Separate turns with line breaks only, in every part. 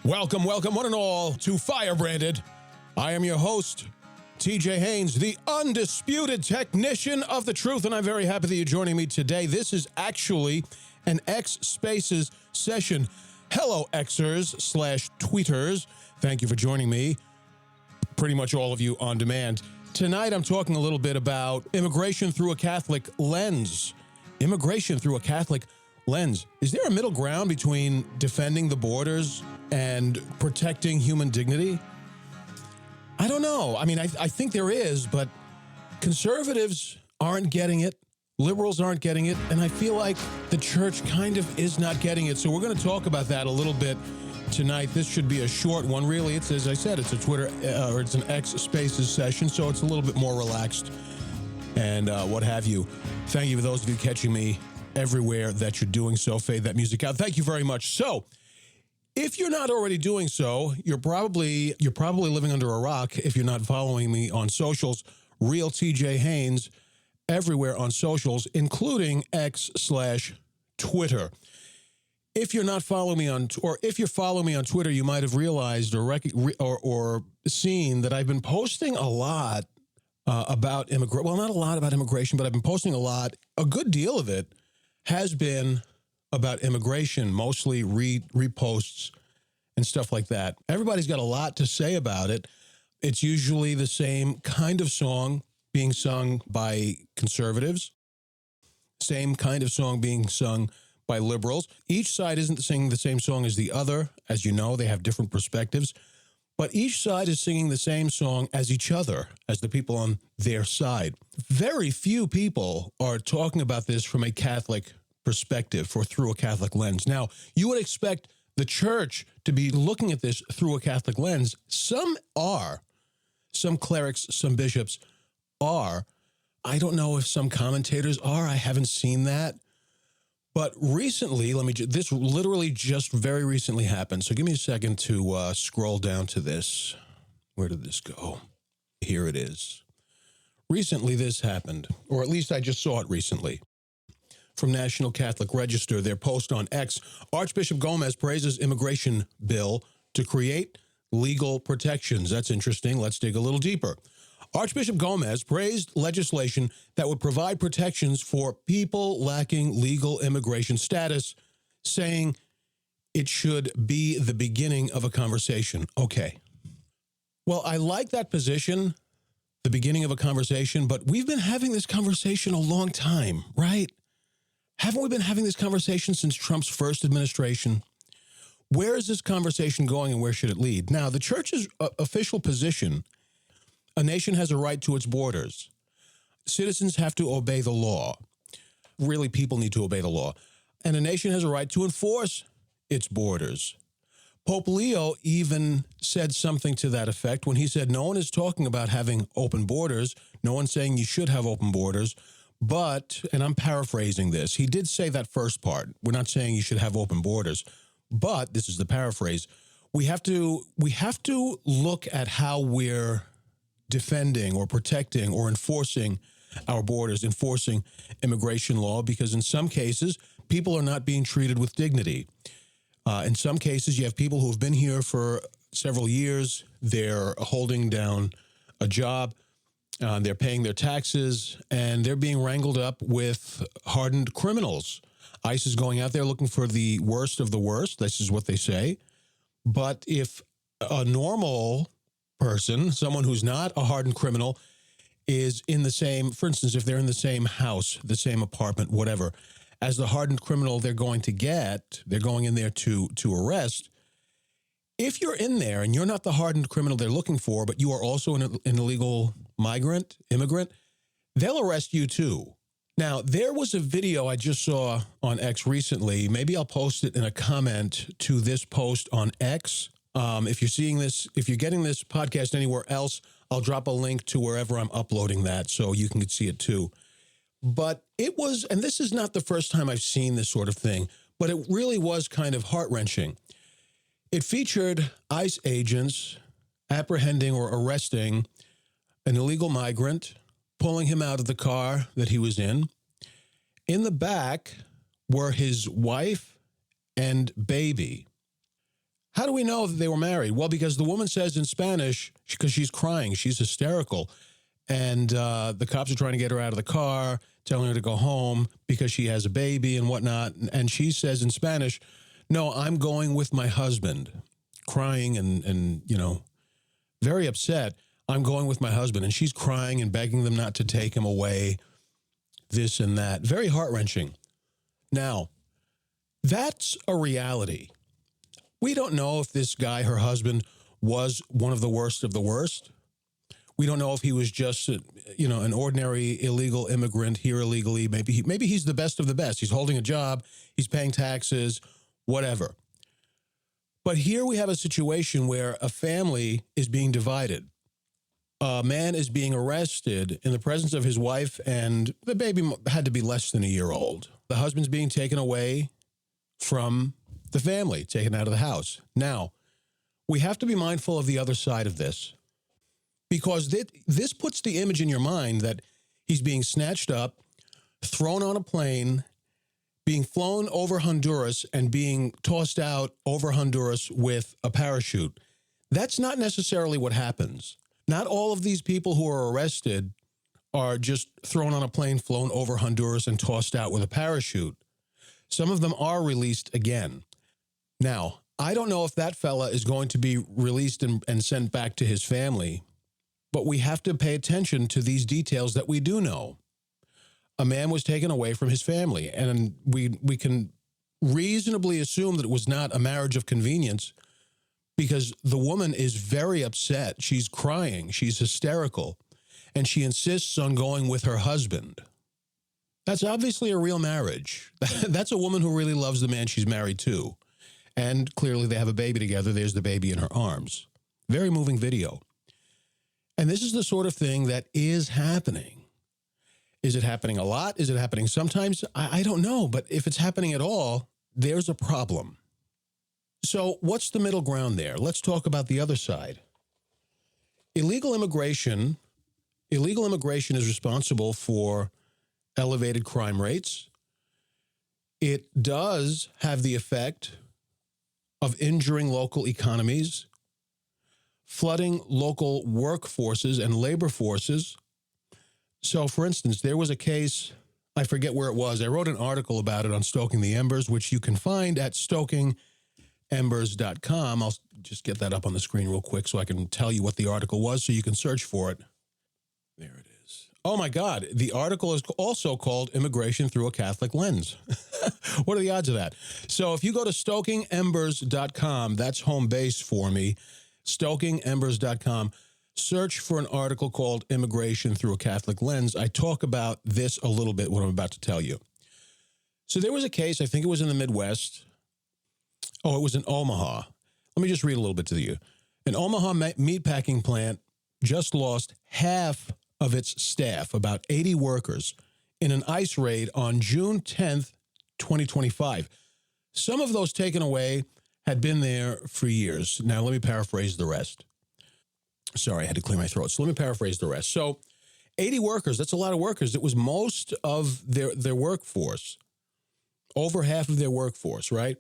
Welcome, one and all, to Firebranded. I am your host, TJ Haines, the undisputed technician of the truth, and I'm very happy that you're joining me today. This is actually an X Spaces session. Hello, Xers/tweeters. Thank you for joining me. Pretty much all of you on demand. Tonight, I'm talking a little bit about immigration through a Catholic lens. Immigration through a Catholic lens. Is there a middle ground between defending the borders and protecting human dignity? I don't know. I mean, I think there is, but conservatives aren't getting it. Liberals aren't getting it. And I feel like the church kind of is not getting it. So we're going to talk about that a little bit tonight. This should be a short one, really. It's, as I said, it's a Twitter or it's an X Spaces session, so it's a little bit more relaxed and what have you. Thank you for those of you catching me everywhere that you're doing so. Fade that music out. Thank you very much. So, if you're not already doing so, you're probably living under a rock if you're not following me on socials. Real TJ Haines everywhere on socials, including X/Twitter. If you're not following me on, or if you're following me on Twitter, you might have realized or seen that I've been posting a lot about immigration. Well, not a lot about immigration, but I've been posting a lot. A good deal of it has been about immigration, mostly reposts and stuff like that. Everybody's got a lot to say about it. It's usually the same kind of song being sung by conservatives, same kind of song being sung by liberals. Each side isn't singing the same song as the other. As you know, they have different perspectives. But each side is singing the same song as each other, as the people on their side. Very few people are talking about this from a Catholic perspective or through a Catholic lens. Now, you would expect the church to be looking at this through a Catholic lens. Some are. Some clerics, some bishops are. I don't know if some commentators are. I haven't seen that. But recently, this literally just very recently happened. So give me a second to scroll down to this. Where did this go? Here it is. Recently, this happened, or at least I just saw it recently. From National Catholic Register, their post on X, Archbishop Gomez praises immigration bill to create legal protections. That's interesting. Let's dig a little deeper. Archbishop Gomez praised legislation that would provide protections for people lacking legal immigration status, saying it should be the beginning of a conversation. Okay. Well, I like that position, the beginning of a conversation, but we've been having this conversation a long time, right? Haven't we been having this conversation since Trump's first administration? Where is this conversation going and where should it lead? Now, the church's official position: a nation has a right to its borders. Citizens have to obey the law. Really, people need to obey the law. And a nation has a right to enforce its borders. Pope Leo even said something to that effect when he said, no one is talking about having open borders. No one's saying you should have open borders. But, and I'm paraphrasing this, he did say that first part. We're not saying you should have open borders. But, this is the paraphrase, we have to look at how we're defending or protecting or enforcing our borders, enforcing immigration law, because in some cases, people are not being treated with dignity. In some cases, you have people who have been here for several years. They're holding down a job. They're paying their taxes, and they're being wrangled up with hardened criminals. ICE is going out there looking for the worst of the worst. This is what they say. But if a normal person, someone who's not a hardened criminal, is in the same, for instance, if they're in the same house, the same apartment, whatever, as the hardened criminal they're going in there to arrest. If you're in there and you're not the hardened criminal they're looking for, but you are also an illegal immigrant, they'll arrest you too. Now, there was a video I just saw on X recently. Maybe I'll post it in a comment to this post on X. If you're seeing this, if you're getting this podcast anywhere else, I'll drop a link to wherever I'm uploading that so you can see it too. But it was, and this is not the first time I've seen this sort of thing, but it really was kind of heart-wrenching. It featured ICE agents apprehending or arresting an illegal migrant, pulling him out of the car that he was in. In the back were his wife and baby. How do we know that they were married? Well, because the woman says in Spanish, because she's crying, she's hysterical, and the cops are trying to get her out of the car, telling her to go home because she has a baby and whatnot. And she says in Spanish, no, I'm going with my husband, crying and very upset. I'm going with my husband. And she's crying and begging them not to take him away, this and that. Very heart-wrenching. Now, that's a reality. We don't know if this guy, her husband, was one of the worst of the worst. We don't know if he was just, an ordinary illegal immigrant here illegally. Maybe he's the best of the best. He's holding a job. He's paying taxes, whatever. But here we have a situation where a family is being divided. A man is being arrested in the presence of his wife, and the baby had to be less than a year old. The husband's being taken away from the family, taken out of the house. Now, we have to be mindful of the other side of this, because this puts the image in your mind that he's being snatched up, thrown on a plane, being flown over Honduras, and being tossed out over Honduras with a parachute. That's not necessarily what happens. Not all of these people who are arrested are just thrown on a plane, flown over Honduras, and tossed out with a parachute. Some of them are released again. Now, I don't know if that fella is going to be released and sent back to his family, but we have to pay attention to these details that we do know. A man was taken away from his family, and we can reasonably assume that it was not a marriage of convenience, because the woman is very upset. She's crying. She's hysterical, and she insists on going with her husband. That's obviously a real marriage. That's a woman who really loves the man she's married to. And clearly they have a baby together. There's the baby in her arms. Very moving video. And this is the sort of thing that is happening. Is it happening a lot? Is it happening sometimes? I don't know. But if it's happening at all, there's a problem. So what's the middle ground there? Let's talk about the other side. Illegal immigration is responsible for elevated crime rates. It does have the effect of injuring local economies, flooding local workforces and labor forces. So, for instance, there was a case, I forget where it was. I wrote an article about it on Stoking the Embers, which you can find at stokingembers.com. I'll just get that up on the screen real quick so I can tell you what the article was so you can search for it. There it is. Oh, my God. The article is also called Immigration Through a Catholic Lens. What are the odds of that? So if you go to stokingembers.com, that's home base for me, stokingembers.com, search for an article called Immigration Through a Catholic Lens. I talk about this a little bit, what I'm about to tell you. So there was a case, I think it was in the Midwest. Oh, it was in Omaha. Let me just read a little bit to you. An Omaha meatpacking plant just lost half of its staff, about 80 workers, in an ICE raid on June 10th, 2025. Some of those taken away had been there for years. Now, let me paraphrase the rest. Sorry, I had to clear my throat. So let me paraphrase the rest. So 80 workers, that's a lot of workers. It was most of their workforce, over half of their workforce, right?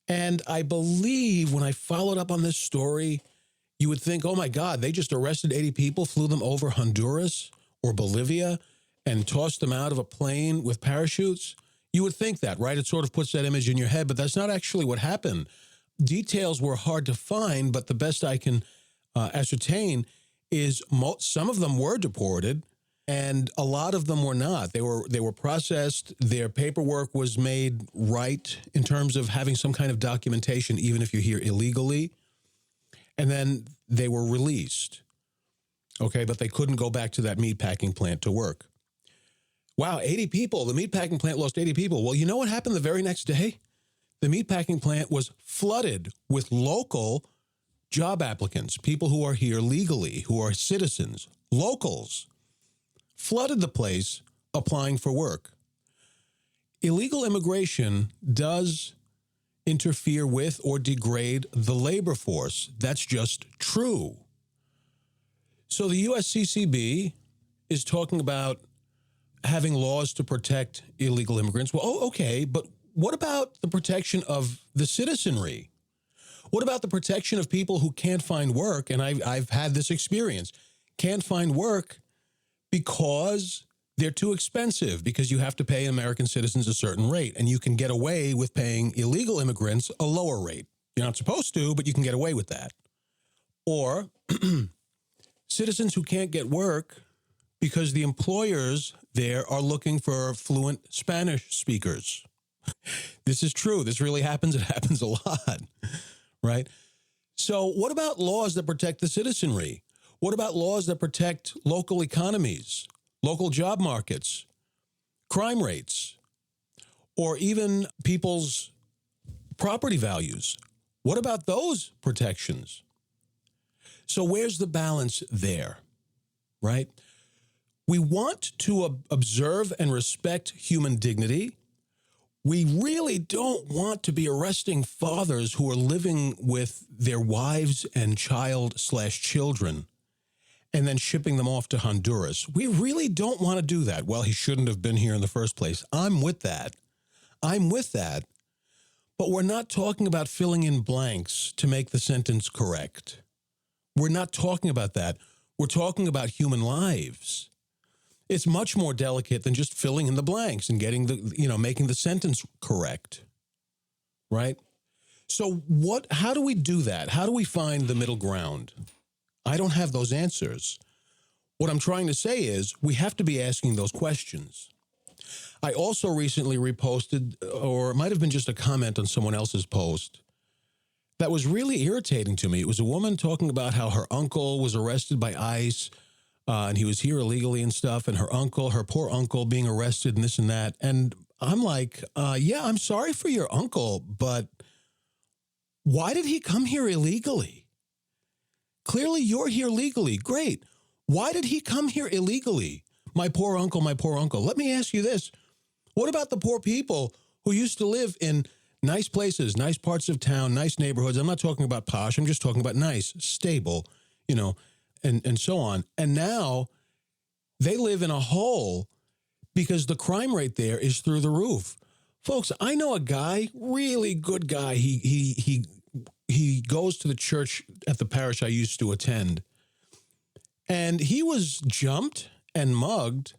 And I believe when I followed up on this story, you would think, oh, my God, they just arrested 80 people, flew them over Honduras or Bolivia, and tossed them out of a plane with parachutes. You would think that, right? It sort of puts that image in your head, but that's not actually what happened. Details were hard to find, but the best I can ascertain is some of them were deported, and a lot of them were not. They were processed. Their paperwork was made right in terms of having some kind of documentation, even if you're here illegally. And then they were released. Okay, but they couldn't go back to that meatpacking plant to work. Wow, 80 people. The meatpacking plant lost 80 people. Well, you know what happened the very next day? The meatpacking plant was flooded with local job applicants, people who are here legally, who are citizens, locals, flooded the place applying for work. Illegal immigration does interfere with or degrade the labor force. That's just true. So the USCCB is talking about having laws to protect illegal immigrants. Well, okay, but what about the protection of the citizenry? What about the protection of people who can't find work? And I've had this experience. Can't find work because they're too expensive, because you have to pay American citizens a certain rate, and you can get away with paying illegal immigrants a lower rate. You're not supposed to, but you can get away with that. Or citizens who can't get work because the employers there are looking for fluent Spanish speakers. This is true. This really happens. It happens a lot, right? So what about laws that protect the citizenry? What about laws that protect local economies, local job markets, crime rates, or even people's property values? What about those protections? So where's the balance there, right? We want to observe and respect human dignity. We really don't want to be arresting fathers who are living with their wives and child/children and then shipping them off to Honduras. We really don't want to do that. Well, he shouldn't have been here in the first place. I'm with that. But we're not talking about filling in blanks to make the sentence correct. We're not talking about that. We're talking about human lives. It's much more delicate than just filling in the blanks and getting making the sentence correct, right? So how do we do that? How do we find the middle ground? I don't have those answers. What I'm trying to say is we have to be asking those questions. I also recently reposted, or it might have been just a comment on someone else's post, that was really irritating to me. It was a woman talking about how her uncle was arrested by ICE, and he was here illegally and stuff, and her poor uncle being arrested and this and that. And I'm like, yeah, I'm sorry for your uncle, but why did he come here illegally? Clearly you're here legally. Great. Why did he come here illegally? My poor uncle, my poor uncle. Let me ask you this. What about the poor people who used to live in nice places, nice parts of town, nice neighborhoods? I'm not talking about posh. I'm just talking about nice, stable, and so on. And now they live in a hole because the crime rate there is through the roof. Folks, I know a guy, really good guy. He goes to the church at the parish I used to attend. And he was jumped and mugged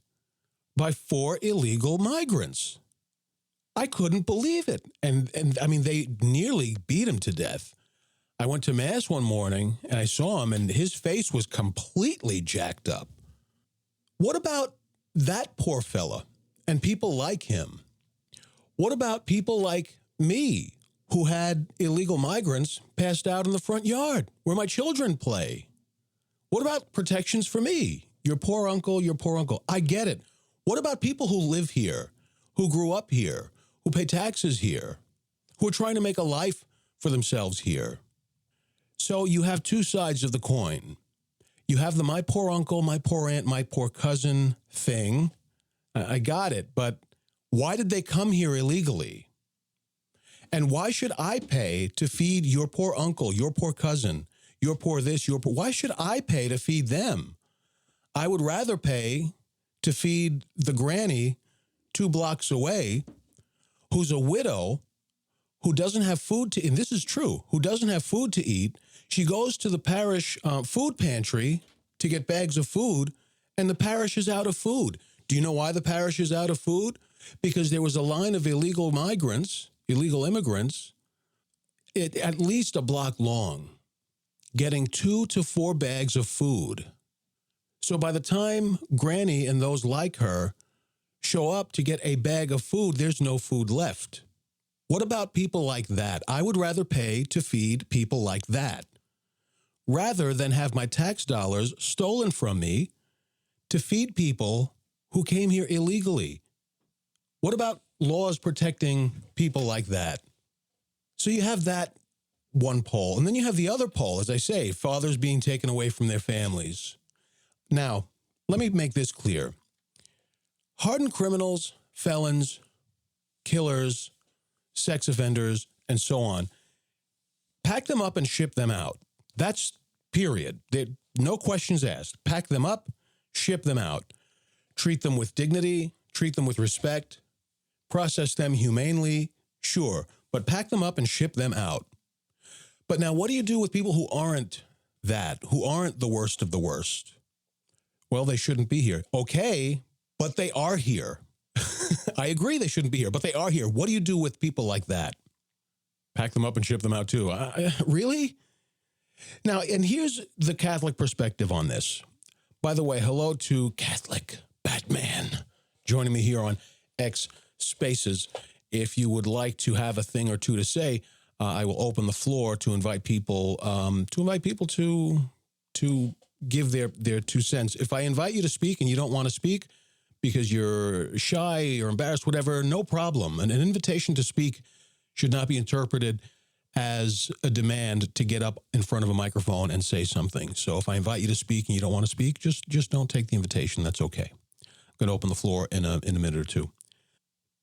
by 4 illegal migrants. I couldn't believe it. And I mean, they nearly beat him to death. I went to Mass one morning and I saw him and his face was completely jacked up. What about that poor fella and people like him? What about people like me who had illegal migrants passed out in the front yard where my children play? What about protections for me? Your poor uncle, your poor uncle. I get it. What about people who live here, who grew up here, who pay taxes here, who are trying to make a life for themselves here? So you have two sides of the coin. You have the my poor uncle, my poor aunt, my poor cousin thing. I got it. But why did they come here illegally? And why should I pay to feed your poor uncle, your poor cousin, your poor this, your poor... Why should I pay to feed them? I would rather pay to feed the granny 2 blocks away who's a widow, who doesn't have food to eat. And this is true, who doesn't have food to eat. She goes to the parish food pantry to get bags of food, and the parish is out of food. Do you know why the parish is out of food? Because there was a line of illegal migrants, illegal immigrants, at least a block long, getting 2 to 4 bags of food. So by the time Granny and those like her show up to get a bag of food, there's no food left. What about people like that? I would rather pay to feed people like that rather than have my tax dollars stolen from me to feed people who came here illegally. What about laws protecting people like that? So you have that one pole, and then you have the other pole, as I say, fathers being taken away from their families. Now, let me make this clear. Hardened criminals, felons, killers, sex offenders, and so on, pack them up and ship them out. That's period. No questions asked. Pack them up, ship them out. Treat them with dignity, treat them with respect, process them humanely, sure, but pack them up and ship them out. But now what do you do with people who aren't that, who aren't the worst of the worst? Well, they shouldn't be here. Okay, but they are here. I agree they shouldn't be here, but they are here. What do you do with people like that? Pack them up and ship them out too. Really? Now, and here's the Catholic perspective on this. By the way, hello to Catholic Batman joining me here on X Spaces. If you would like to have a thing or two to say, I will open the floor to invite people to give their 2 cents. If I invite you to speak and you don't want to speak because you're shy or embarrassed, whatever, no problem. And an invitation to speak should not be interpreted as a demand to get up in front of a microphone and say something. So if I invite you to speak and you don't want to speak, just don't take the invitation. That's okay. I'm going to open the floor in a minute or two.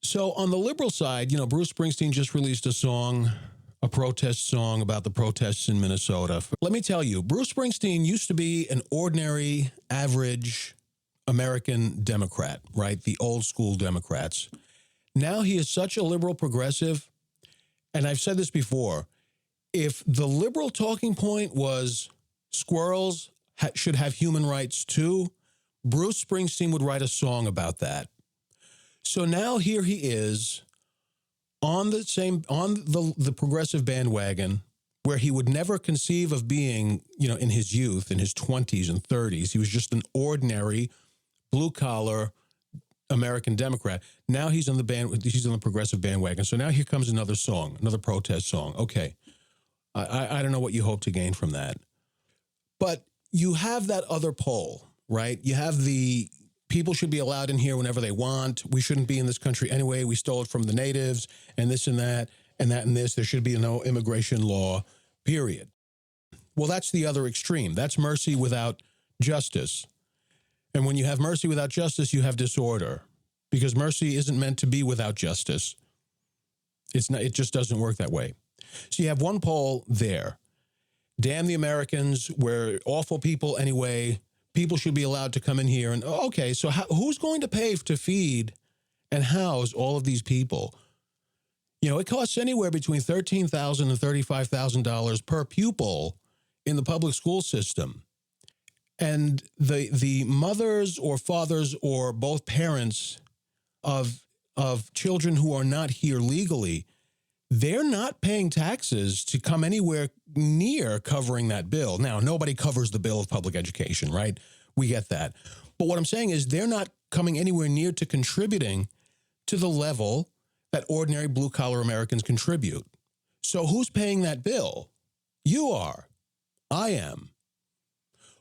So on the liberal side, Bruce Springsteen just released a song, a protest song about the protests in Minnesota. Let me tell you, Bruce Springsteen used to be an ordinary, average American Democrat, right? The old school Democrats. Now he is such a liberal progressive. And I've said this before, if the liberal talking point was squirrels should have human rights too, Bruce Springsteen would write a song about that. So now here he is on the progressive bandwagon where he would never conceive of being, in his youth, in his 20s and 30s. He was just an ordinary blue-collar American Democrat. Now he's on the progressive bandwagon. So now here comes another song, another protest song. Okay. I don't know what you hope to gain from that. But you have that other pole, right? You have the people should be allowed in here whenever they want. We shouldn't be in this country anyway. We stole it from the natives and this and that and that and this. There should be no immigration law, period. Well, that's the other extreme. That's mercy without justice. And when you have mercy without justice, you have disorder, because mercy isn't meant to be without justice. It's not. It just doesn't work that way. So you have one pole there. Damn the Americans. We're awful people anyway. People should be allowed to come in here. And okay, so who's going to pay to feed and house all of these people? It costs anywhere between $13,000 and $35,000 per pupil in the public school system. And the mothers or fathers or both parents of children who are not here legally, they're not paying taxes to come anywhere near covering that bill. Now, nobody covers the bill of public education, right? We get that. But what I'm saying is they're not coming anywhere near to contributing to the level that ordinary blue-collar Americans contribute. So who's paying that bill? You are. I am.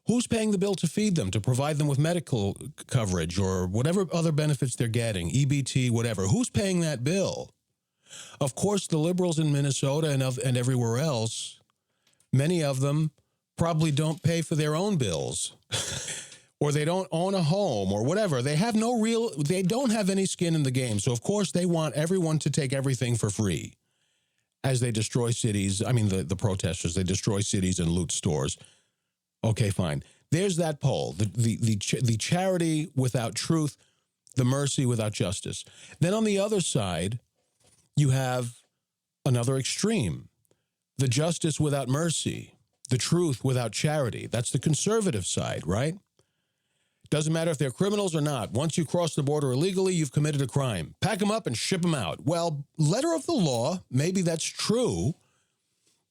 Who's paying the bill to feed them, to provide them with medical coverage or whatever other benefits they're getting, EBT, whatever? Who's paying that bill? Of course, the liberals in Minnesota and everywhere else, many of them probably don't pay for their own bills or they don't own a home or whatever. They don't have any skin in the game. So, of course, they want everyone to take everything for free as they destroy cities. I mean, the protesters, they destroy cities and loot stores. Okay, fine. There's that pole, the charity without truth, the mercy without justice. Then on the other side, you have another extreme, the justice without mercy, the truth without charity. That's the conservative side, right? Doesn't matter if they're criminals or not. Once you cross the border illegally, you've committed a crime. Pack them up and ship them out. Well, letter of the law, maybe that's true.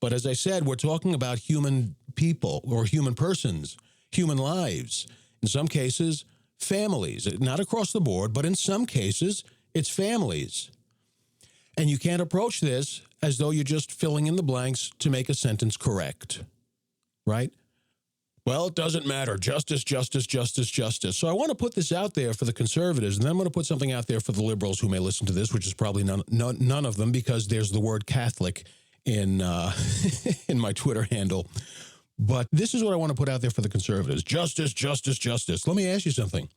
But as I said, we're talking about human people or human persons, human lives. In some cases, families, not across the board, but in some cases, it's families. And you can't approach this as though you're just filling in the blanks to make a sentence correct, right? Well, it doesn't matter. Justice, justice, justice, justice. So I want to put this out there for the conservatives, and then I'm going to put something out there for the liberals who may listen to this, which is probably none of them, because there's the word Catholic in in my Twitter handle. But this is what I want to put out there for the conservatives. Justice, justice, justice. Let me ask you something.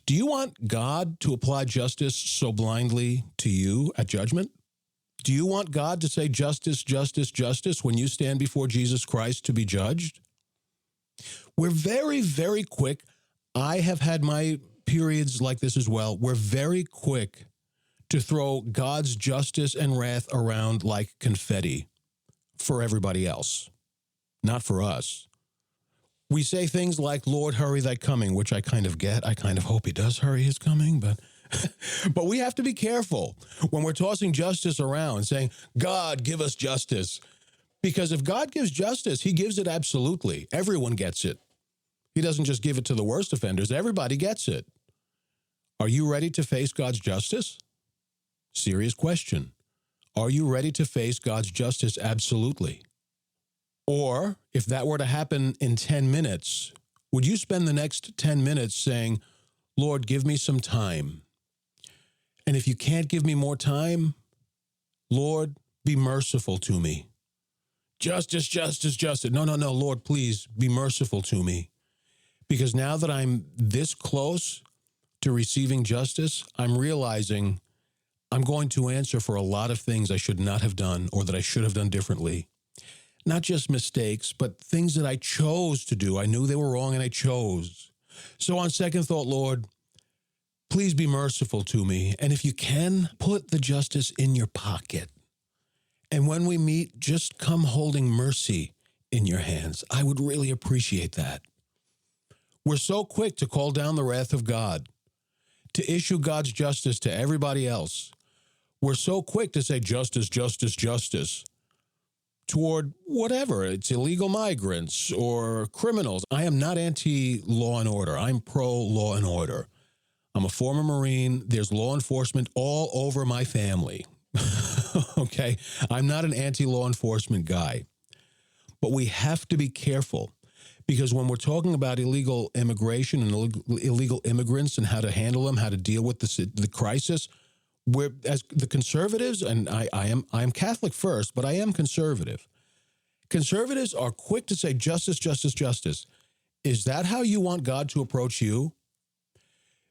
Do you want God to apply justice so blindly to you at judgment? Do you want God to say justice, justice, justice when you stand before Jesus Christ to be judged? We're very, very quick. I have had my periods like this as well. We're very quick to throw God's justice and wrath around like confetti. for everybody else, not for us. We say things like, Lord, hurry thy coming, which I kind of get. I kind of hope he does hurry his coming, but but we have to be careful when we're tossing justice around, saying, God, give us justice. Because if God gives justice, he gives it absolutely. Everyone gets it. He doesn't just give it to the worst offenders. Everybody gets it. Are you ready to face God's justice? Serious question. Are you ready to face God's justice absolutely? Or if that were to happen in 10 minutes, would you spend the next 10 minutes saying, Lord, give me some time? And if you can't give me more time, Lord, be merciful to me. Justice, justice, justice. No, Lord, please be merciful to me. Because now that I'm this close to receiving justice, I'm realizing I'm going to answer for a lot of things I should not have done or that I should have done differently. Not just mistakes, but things that I chose to do. I knew they were wrong and I chose. So on second thought, Lord, please be merciful to me. And if you can, put the justice in your pocket. And when we meet, just come holding mercy in your hands. I would really appreciate that. We're so quick to call down the wrath of God, to issue God's justice to everybody else. We're so quick to say justice, justice, justice toward whatever. It's illegal migrants or criminals. I am not anti-law and order. I'm pro-law and order. I'm a former Marine. There's law enforcement all over my family. Okay? I'm not an anti-law enforcement guy. But we have to be careful because when we're talking about illegal immigration and illegal immigrants and how to handle them, how to deal with the crisis, we're, as the conservatives, and I am Catholic first, but I am conservative. Conservatives are quick to say justice, justice, justice. Is that how you want God to approach you?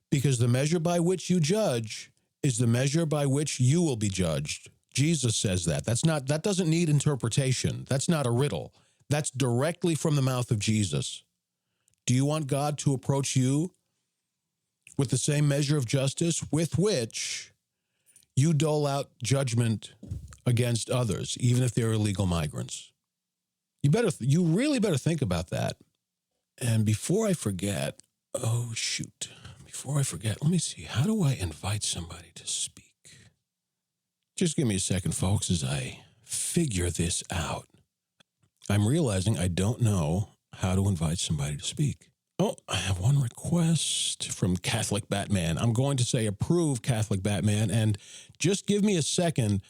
Because the measure by which you judge is the measure by which you will be judged. Jesus says that. That doesn't need interpretation. That's not a riddle. That's directly from the mouth of Jesus. Do you want God to approach you with the same measure of justice with which you dole out judgment against others, even if they're illegal migrants? You really better think about that. And before I forget, let me see. How do I invite somebody to speak? Just give me a second, folks, as I figure this out. I'm realizing I don't know how to invite somebody to speak. Oh, I have one request from Catholic Batman. I'm going to say approve, Catholic Batman, and just give me a second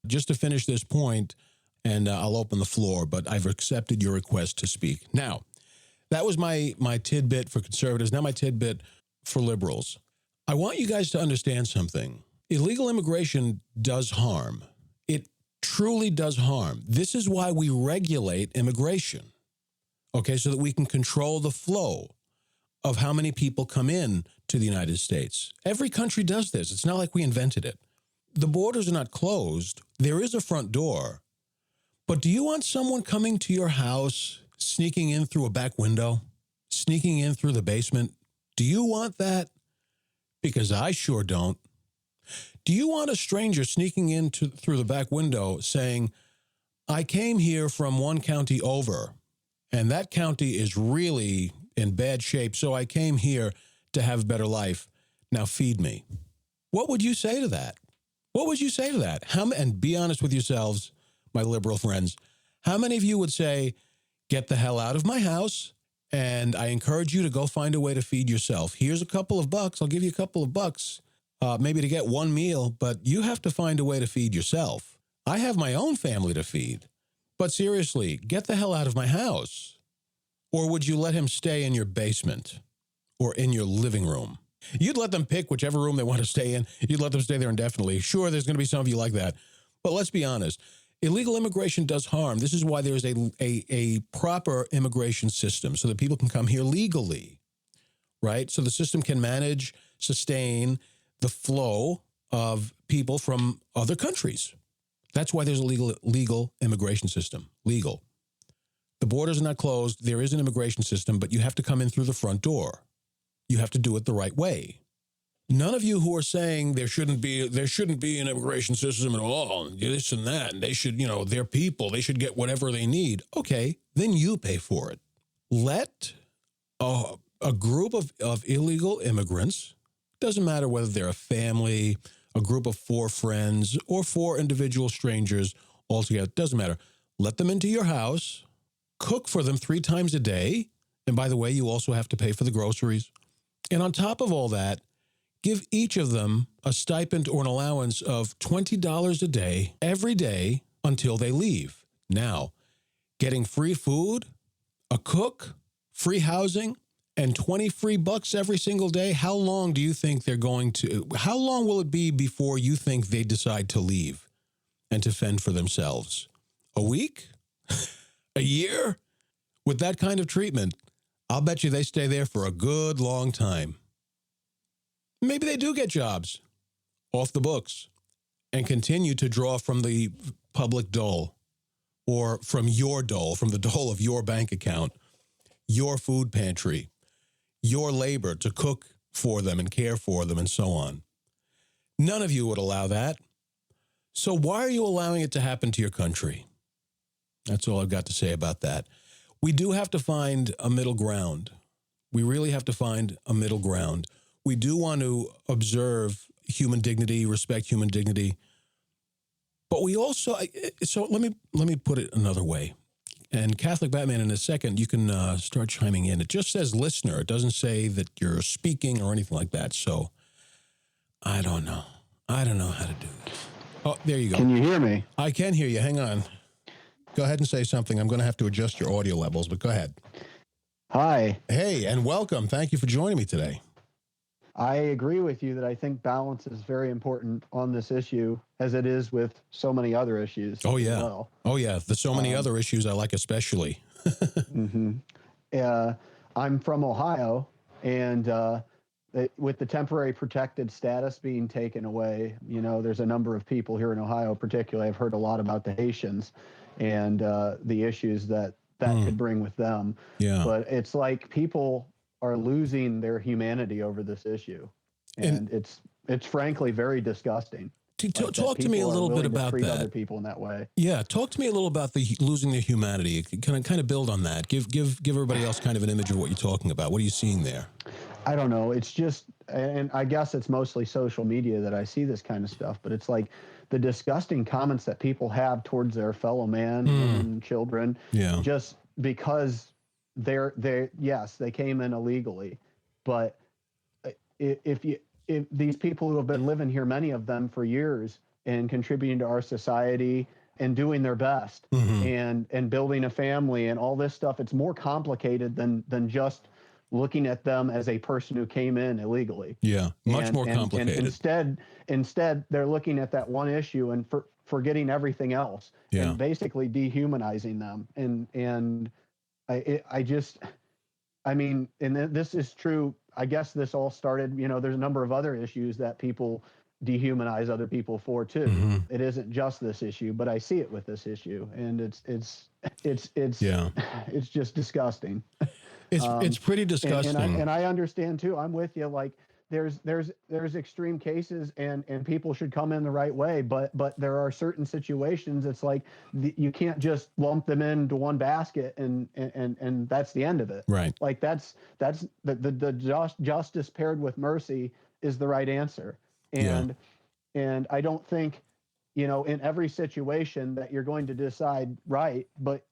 just to finish this point, and I'll open the floor, but I've accepted your request to speak. Now, that was my tidbit for conservatives. Now my tidbit for liberals. I want you guys to understand something. Illegal immigration does harm. It truly does harm. This is why we regulate immigration, okay, so that we can control the flow of how many people come in to the United States. Every country does this. It's not like we invented it. The borders are not closed. There is a front door. But do you want someone coming to your house, sneaking in through a back window, sneaking in through the basement? Do you want that? Because I sure don't. Do you want a stranger sneaking in through the back window saying, I came here from one county over, and that county is really in bad shape, so I came here to have a better life. Now feed me. What would you say to that? What would you say to that? And be honest with yourselves, my liberal friends. How many of you would say, get the hell out of my house, and I encourage you to go find a way to feed yourself. Here's a couple of bucks. I'll give you a couple of bucks, maybe to get one meal, but you have to find a way to feed yourself. I have my own family to feed. But seriously, get the hell out of my house. Or would you let him stay in your basement or in your living room? You'd let them pick whichever room they want to stay in. You'd let them stay there indefinitely. Sure, there's going to be some of you like that. But let's be honest. Illegal immigration does harm. This is why there's a proper immigration system so that people can come here legally, right? So the system can manage, sustain the flow of people from other countries. That's why there's a legal immigration system. Legal. The borders are not closed. There is an immigration system, but you have to come in through the front door. You have to do it the right way. None of you who are saying there shouldn't be an immigration system at all, and this and that, and they should, they're people, they should get whatever they need. Okay, then you pay for it. Let a group of illegal immigrants, doesn't matter whether they're a family, a group of 4 friends, or 4 individual strangers altogether, doesn't matter. Let them into your house, cook for them 3 times a day, and by the way, you also have to pay for the groceries. And on top of all that, give each of them a stipend or an allowance of $20 a day, every day, until they leave. Now, getting free food, a cook, free housing, and 20 free bucks every single day, how long do you think how long will it be before you think they decide to leave and to fend for themselves? A week? A year? With that kind of treatment, I'll bet you they stay there for a good long time. Maybe they do get jobs off the books and continue to draw from the public dole or from your dole, from the dole of your bank account, your food pantry, your labor to cook for them and care for them and so on. None of you would allow that. So why are you allowing it to happen to your country? That's all I've got to say about that. We do have to find a middle ground. We really have to find a middle ground. We do want to observe human dignity, respect human dignity. But we also, so let me put it another way. And Catholic Batman, in a second, you can start chiming in. It just says listener. It doesn't say that you're speaking or anything like that. So I don't know. I don't know how to do this. Oh, there you go.
Can you hear me?
I can hear you. Hang on. Go ahead and say something. I'm going to have to adjust your audio levels, but go ahead.
Hi.
Hey, and welcome. Thank you for joining me today.
I agree with you that I think balance is very important on this issue, as it is with so many other issues.
Oh, yeah.
As well.
Oh, yeah. There's so many other issues I like especially.
I'm from Ohio, and with the temporary protected status being taken away, there's a number of people here in Ohio, particularly. I've heard a lot about the Haitians and the issues that could bring with them.
Yeah.
But it's like people are losing their humanity over this issue, and it's frankly very disgusting.
Talk to me a little bit about
treat
that.
Other people in that way.
Yeah, talk to me a little about the losing their humanity. Can I kind of build on that? Give everybody else kind of an image of what you're talking about. What are you seeing there?
I don't know. It's just, and I guess it's mostly social media that I see this kind of stuff. But it's like the disgusting comments that people have towards their fellow man and children, just because they came in illegally, but if these people who have been living here, many of them for years, and contributing to our society and doing their best and building a family and all this stuff, it's more complicated than just looking at them as a person who came in illegally. Yeah,
much more complicated.
And instead, they're looking at that one issue and forgetting everything else, and basically dehumanizing them. And this is true. I guess this all started, there's a number of other issues that people dehumanize other people for too. It isn't just this issue, but I see it with this issue, and it's just disgusting.
It's pretty disgusting.
And I understand too. I'm with you. Like there's extreme cases, and people should come in the right way. But there are certain situations. It's like you can't just lump them into one basket and that's the end of it.
Right.
Like that's the justice paired with mercy is the right answer. And I don't think, in every situation that you're going to decide right, but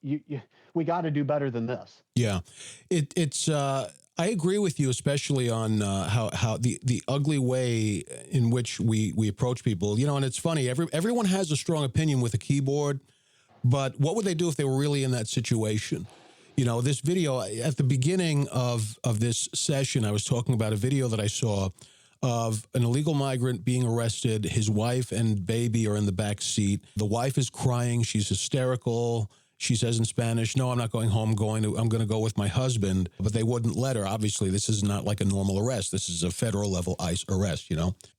we got to do better than this.
Yeah, it's. I agree with you, especially on how the ugly way in which we approach people. And it's funny. Everyone has a strong opinion with a keyboard, but what would they do if they were really in that situation? This video at the beginning of this session, I was talking about a video that I saw of an illegal migrant being arrested. His wife and baby are in the back seat. The wife is crying. She's hysterical. She says in Spanish, "No, I'm not going home. I'm going to go with my husband." But they wouldn't let her. Obviously, this is not like a normal arrest. This is a federal level ICE arrest,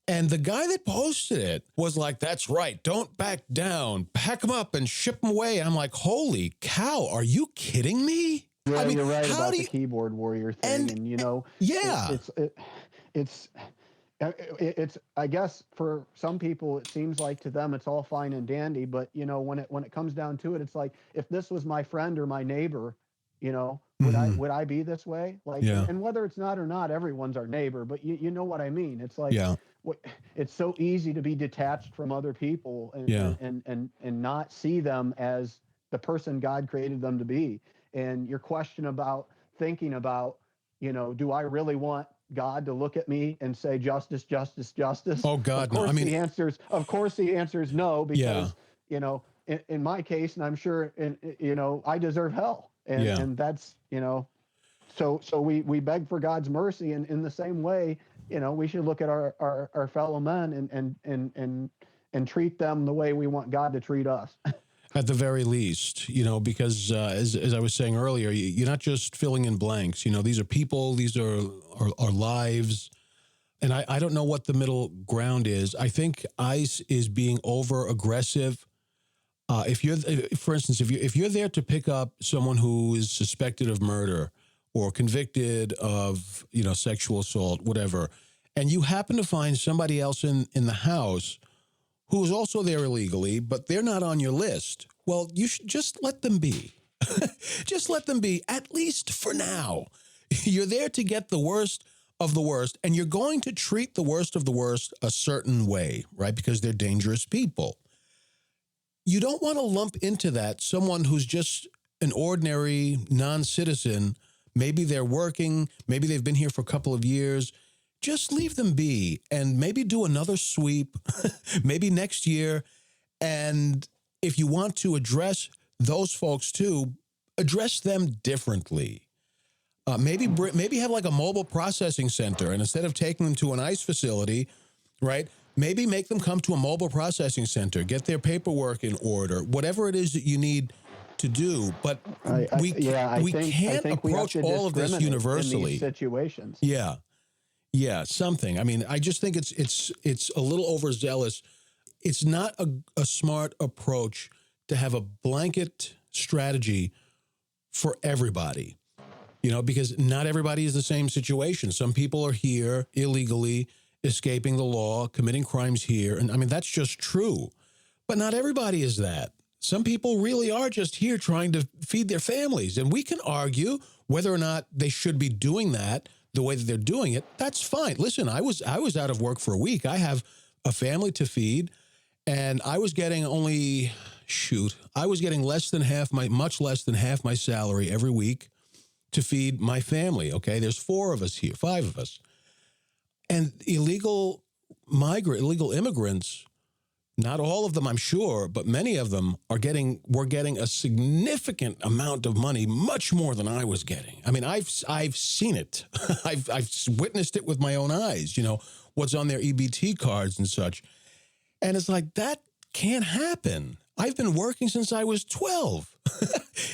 And the guy that posted it was like, "That's right. Don't back down. Pack them up and ship them away." And I'm like, "Holy cow. Are you kidding me?"
Yeah, you're right about the keyboard warrior thing. And it's, I guess for some people it seems like to them it's all fine and dandy, but when it comes down to it, it's like, if this was my friend or my neighbor, would I be this way? Like,
Yeah.
and whether it's not or not, everyone's our neighbor, but you know what I mean? It's like,
Yeah.
it's so easy to be detached from other people and,
Yeah.
and not see them as the person God created them to be. And your question about thinking about, do I really want God to look at me and say justice, justice, justice?
Oh God,
Of course,
no. I mean,
the answer is no,
yeah.
because in my case, and I'm sure I deserve hell, and
Yeah.
and that's so we beg for God's mercy, and in the same way, we should look at our fellow men and treat them the way we want God to treat us.
At the very least, because as I was saying earlier, you're not just filling in blanks. These are people, these are lives. And I don't know what the middle ground is. I think ICE is being over aggressive. For instance, if you're there to pick up someone who is suspected of murder or convicted of, sexual assault, whatever, and you happen to find somebody else in the house who is also there illegally, but they're not on your list, well, you should just let them be. Just let them be, at least for now. You're there to get the worst of the worst, and you're going to treat the worst of the worst a certain way, right? Because they're dangerous people. You don't want to lump into that someone who's just an ordinary non-citizen. Maybe they're working, maybe they've been here for a couple of years. Just leave them be and maybe do another sweep, maybe next year. And if you want to address those folks too, address them differently. Maybe have like a mobile processing center, and instead of taking them to an ICE facility, right, maybe make them come to a mobile processing center, get their paperwork in order, whatever it is that you need to do. But we can't approach all of this universally.
In these situations.
Yeah, something. I mean, I just think it's a little overzealous. It's not a smart approach to have a blanket strategy for everybody, because not everybody is the same situation. Some people are here illegally, escaping the law, committing crimes here. And I mean, that's just true. But not everybody is that. Some people really are just here trying to feed their families. And we can argue whether or not they should be doing that the way that they're doing it. That's fine. Listen, I was out of work for a week. I have a family to feed, and I was getting much less than half my salary every week to feed my family. Okay. There's 5 of us. And illegal immigrants, not all of them, I'm sure, but many of them were getting a significant amount of money, much more than I was getting. I mean, I've seen it. I've witnessed it with my own eyes, what's on their EBT cards and such. And it's like, that can't happen. I've been working since I was 12.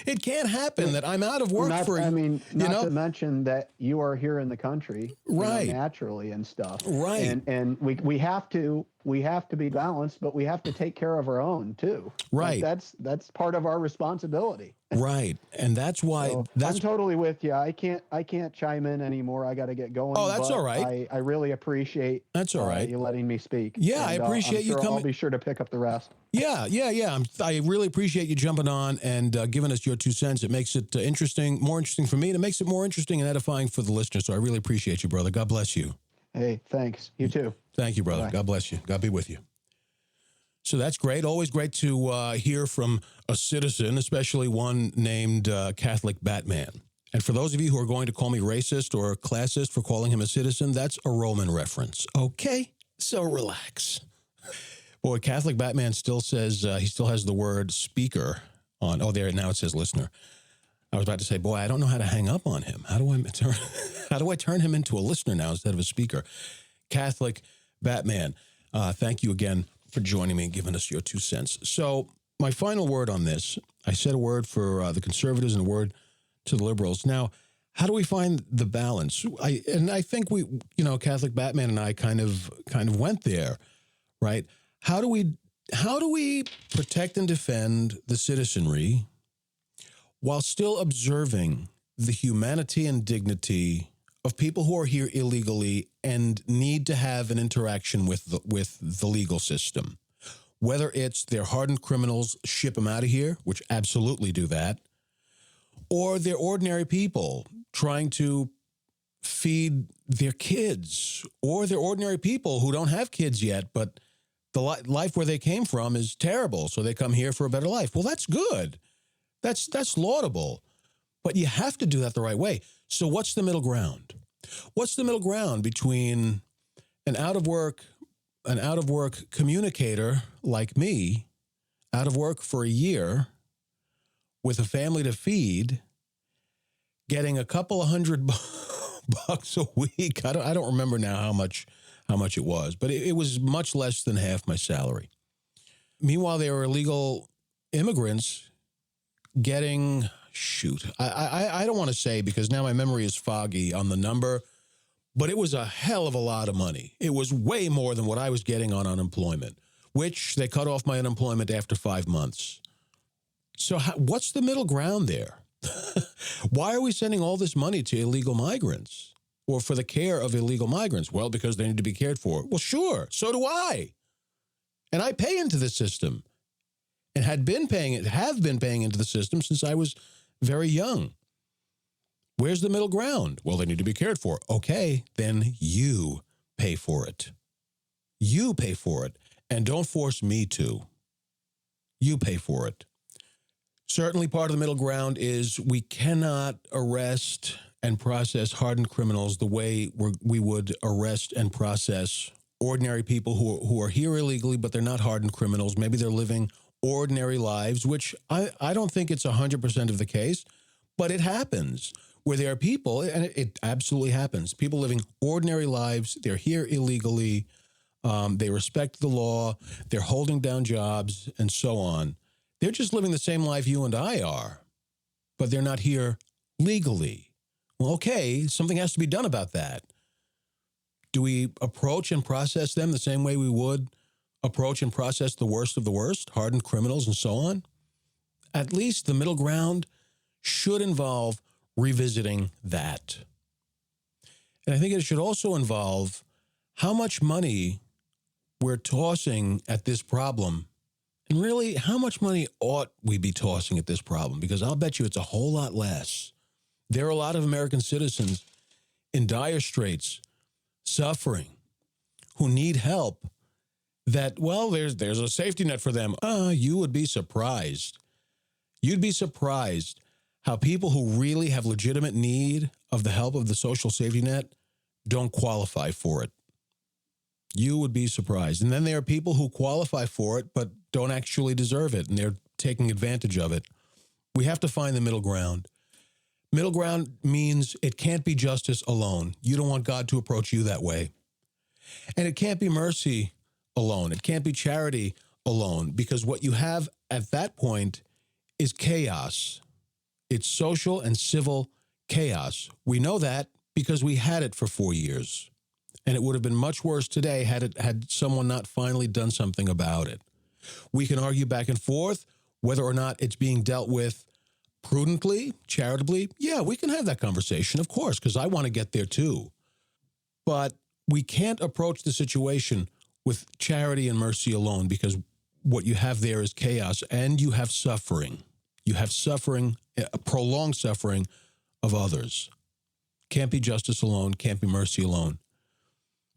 It can't happen that I'm out of work
not to mention that you are here in the country,
right,
naturally and stuff.
Right.
And we have to be balanced, but we have to take care of our own too.
Right.
Like that's part of our responsibility.
Right. And that's why
I'm totally with you. I can't chime in anymore. I got to get going.
Oh, that's all right.
I really appreciate
that's all right.
You letting me speak.
Yeah, I appreciate you coming.
I'll be sure to pick up the rest.
Yeah. I really appreciate you jumping on and giving us your 2 cents. It makes it more interesting for me, and it makes it more interesting and edifying for the listener. So I really appreciate you, brother. God bless you.
Hey, thanks. You too.
Thank you, brother. Bye. God bless you. God be with you. So that's great. Always great to hear from a citizen, especially one named Catholic Batman. And for those of you who are going to call me racist or classist for calling him a citizen, that's a Roman reference. Okay? So relax. Boy, Catholic Batman still says, he still has the word speaker on. Oh, there, now it says listener. I was about to say, boy, I don't know how to hang up on him. How do I turn him into a listener now instead of a speaker? Catholic Batman, thank you again for joining me and giving us your 2 cents. So my final word on this, I said a word for the conservatives and a word to the liberals. Now, how do we find the balance? I think we, Catholic Batman and I kind of went there, right? How do we protect and defend the citizenry while still observing the humanity and dignity of people who are here illegally and need to have an interaction with the legal system. Whether it's they're hardened criminals, ship them out of here, which absolutely do that, or they're ordinary people trying to feed their kids, or they're ordinary people who don't have kids yet, but the life where they came from is terrible, so they come here for a better life. Well, that's good. That's laudable. But you have to do that the right way. So what's the middle ground? What's the middle ground between an out-of-work communicator like me, out of work for a year, with a family to feed, getting a couple of $100 a week? I don't remember now how much it was, but it was much less than half my salary. Meanwhile, there were illegal immigrants getting, I don't want to say because now my memory is foggy on the number, but it was a hell of a lot of money. It was way more than what I was getting on unemployment, which they cut off my unemployment after 5 months. So what's the middle ground there? Why are we sending all this money to illegal migrants or for the care of illegal migrants? Well, because they need to be cared for. Well, sure. So do I. And I pay into the system and have been paying into the system since I was very young. Where's the middle ground? Well, they need to be cared for. Okay, then you pay for it. You pay for it. And don't force me to. You pay for it. Certainly part of the middle ground is we cannot arrest and process hardened criminals the way we would arrest and process ordinary people who are here illegally, but they're not hardened criminals. Maybe they're living ordinary lives, which I don't think it's 100% of the case, but it happens where there are people, and it absolutely happens, people living ordinary lives, they're here illegally, they respect the law, they're holding down jobs, and so on. They're just living the same life you and I are, but they're not here legally. Well, okay, something has to be done about that. Do we approach and process them the same way we would approach and process the worst of the worst, hardened criminals and so on? At least the middle ground should involve revisiting that. And I think it should also involve how much money we're tossing at this problem. And really, how much money ought we be tossing at this problem? Because I'll bet you it's a whole lot less. There are a lot of American citizens in dire straits, suffering, who need help that, well, there's a safety net for them. You would be surprised. You'd be surprised how people who really have legitimate need of the help of the social safety net don't qualify for it. You would be surprised. And then there are people who qualify for it but don't actually deserve it, and they're taking advantage of it. We have to find the middle ground. Middle ground means it can't be justice alone. You don't want God to approach you that way. And it can't be mercy alone. It can't be charity alone, because what you have at that point is chaos. It's social and civil chaos. We know that because we had it for 4 years. And it would have been much worse today had someone not finally done something about it. We can argue back and forth whether or not it's being dealt with prudently, charitably. Yeah, we can have that conversation, of course, because I want to get there too. But we can't approach the situation with charity and mercy alone, because what you have there is chaos and you have suffering. You have suffering, prolonged suffering of others. Can't be justice alone, can't be mercy alone.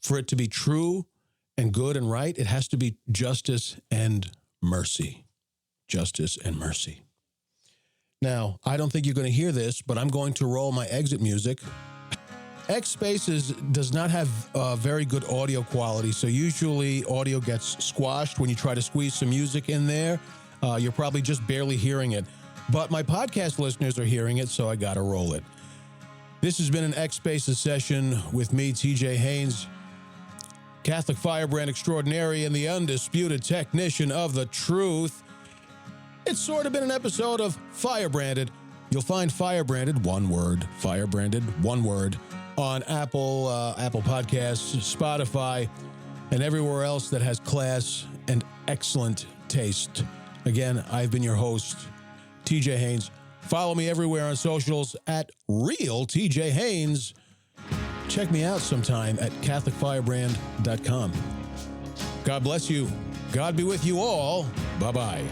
For it to be true and good and right, it has to be justice and mercy. Justice and mercy. Now, I don't think you're going to hear this, but I'm going to roll my exit music. X Spaces does not have very good audio quality, so usually audio gets squashed when you try to squeeze some music in there. You're probably just barely hearing it. But my podcast listeners are hearing it, so I got to roll it. This has been an X Spaces session with me, TJ Haines, Catholic firebrand extraordinary and the undisputed technician of the truth. It's sort of been an episode of Firebranded. You'll find Firebranded, one word, Firebranded, one word, on Apple Podcasts, Spotify, and everywhere else that has class and excellent taste. Again, I've been your host, TJ Haines. Follow me everywhere on socials at Real TJ Haines. check me out sometime at catholicfirebrand.com. God bless you. God be with you all. Bye-bye.